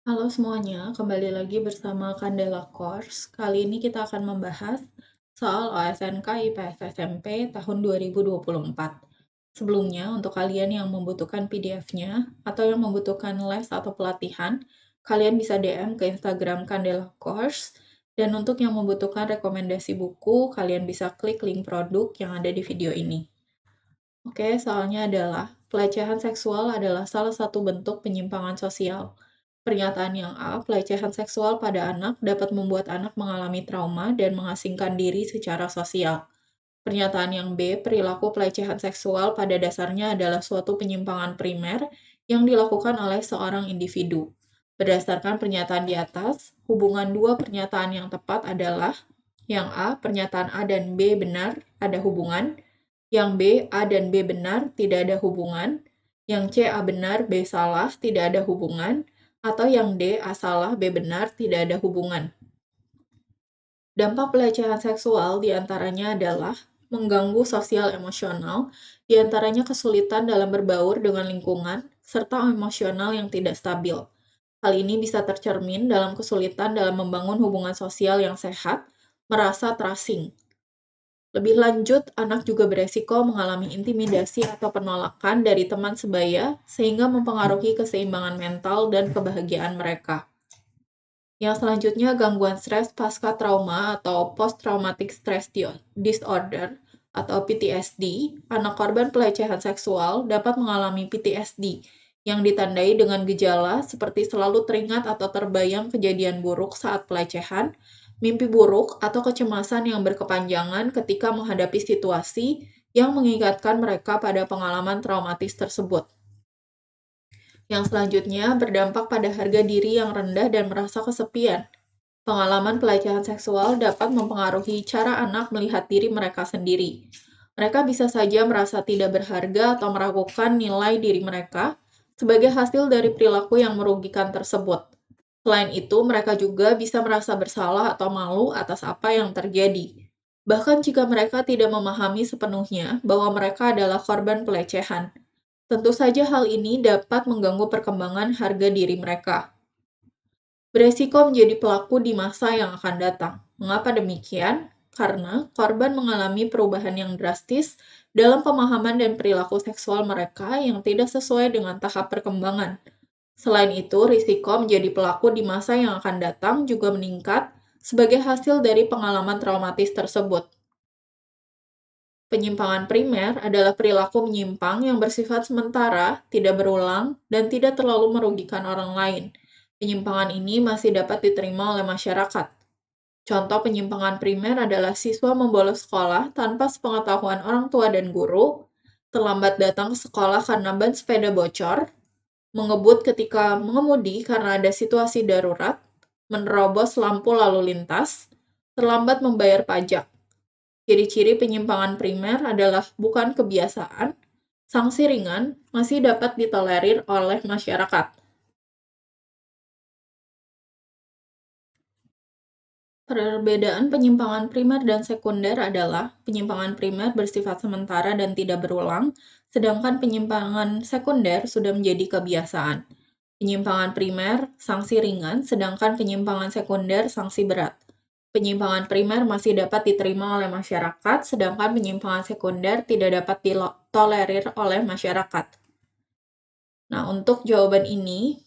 Halo semuanya, kembali lagi bersama Candela Course. Kali ini kita akan membahas soal OSNK IPS SMP tahun 2024. Sebelumnya, untuk kalian yang membutuhkan PDF-nya atau yang membutuhkan les atau pelatihan, kalian bisa DM ke Instagram Candela Course. Dan untuk yang membutuhkan rekomendasi buku, kalian bisa klik link produk yang ada di video ini. Oke, soalnya adalah pelecehan seksual adalah salah satu bentuk penyimpangan sosial. Pernyataan yang A, pelecehan seksual pada anak dapat membuat anak mengalami trauma dan mengasingkan diri secara sosial. Pernyataan yang B, perilaku pelecehan seksual pada dasarnya adalah suatu penyimpangan primer yang dilakukan oleh seorang individu. Berdasarkan pernyataan di atas, hubungan dua pernyataan yang tepat adalah yang A, pernyataan A dan B benar, ada hubungan. Yang B, A dan B benar, tidak ada hubungan. Yang C, A benar, B salah, tidak ada hubungan. Atau yang D, A salah, B benar, tidak ada hubungan. Dampak pelecehan seksual diantaranya adalah mengganggu sosial emosional, diantaranya kesulitan dalam berbaur dengan lingkungan, serta emosional yang tidak stabil. Hal ini bisa tercermin dalam kesulitan dalam membangun hubungan sosial yang sehat, merasa terasing. Lebih lanjut, anak juga beresiko mengalami intimidasi atau penolakan dari teman sebaya, sehingga mempengaruhi keseimbangan mental dan kebahagiaan mereka. Yang selanjutnya, gangguan stres pasca trauma atau post-traumatic stress disorder atau PTSD. Anak korban pelecehan seksual dapat mengalami PTSD yang ditandai dengan gejala seperti selalu teringat atau terbayang kejadian buruk saat pelecehan, mimpi buruk, atau kecemasan yang berkepanjangan ketika menghadapi situasi yang mengingatkan mereka pada pengalaman traumatis tersebut. Yang selanjutnya berdampak pada harga diri yang rendah dan merasa kesepian. Pengalaman pelecehan seksual dapat mempengaruhi cara anak melihat diri mereka sendiri. Mereka bisa saja merasa tidak berharga atau meragukan nilai diri mereka sebagai hasil dari perilaku yang merugikan tersebut. Selain itu, mereka juga bisa merasa bersalah atau malu atas apa yang terjadi. Bahkan jika mereka tidak memahami sepenuhnya bahwa mereka adalah korban pelecehan. Tentu saja hal ini dapat mengganggu perkembangan harga diri mereka. Beresiko menjadi pelaku di masa yang akan datang. Mengapa demikian? Karena korban mengalami perubahan yang drastis dalam pemahaman dan perilaku seksual mereka yang tidak sesuai dengan tahap perkembangan. Selain itu, risiko menjadi pelaku di masa yang akan datang juga meningkat sebagai hasil dari pengalaman traumatis tersebut. Penyimpangan primer adalah perilaku menyimpang yang bersifat sementara, tidak berulang, dan tidak terlalu merugikan orang lain. Penyimpangan ini masih dapat diterima oleh masyarakat. Contoh penyimpangan primer adalah siswa membolos sekolah tanpa sepengetahuan orang tua dan guru, terlambat datang ke sekolah karena ban sepeda bocor, mengebut ketika mengemudi karena ada situasi darurat, menerobos lampu lalu lintas, terlambat membayar pajak. Ciri-ciri penyimpangan primer adalah bukan kebiasaan, sanksi ringan masih dapat ditolerir oleh masyarakat. Perbedaan penyimpangan primer dan sekunder adalah penyimpangan primer bersifat sementara dan tidak berulang, sedangkan penyimpangan sekunder sudah menjadi kebiasaan. Penyimpangan primer sanksi ringan, sedangkan penyimpangan sekunder sanksi berat. Penyimpangan primer masih dapat diterima oleh masyarakat, sedangkan penyimpangan sekunder tidak dapat ditolerir oleh masyarakat. Nah, untuk jawaban ini,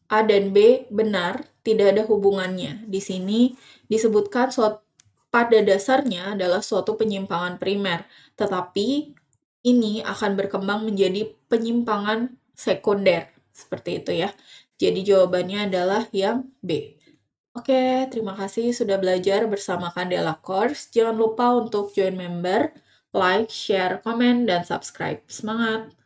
A dan B benar, tidak ada hubungannya. Di sini disebutkan pada dasarnya adalah suatu penyimpangan primer, tetapi ini akan berkembang menjadi penyimpangan sekunder. Seperti itu ya. Jadi jawabannya adalah yang B. Oke, terima kasih sudah belajar bersama Candela Course. Jangan lupa untuk join member, like, share, komen, dan subscribe. Semangat!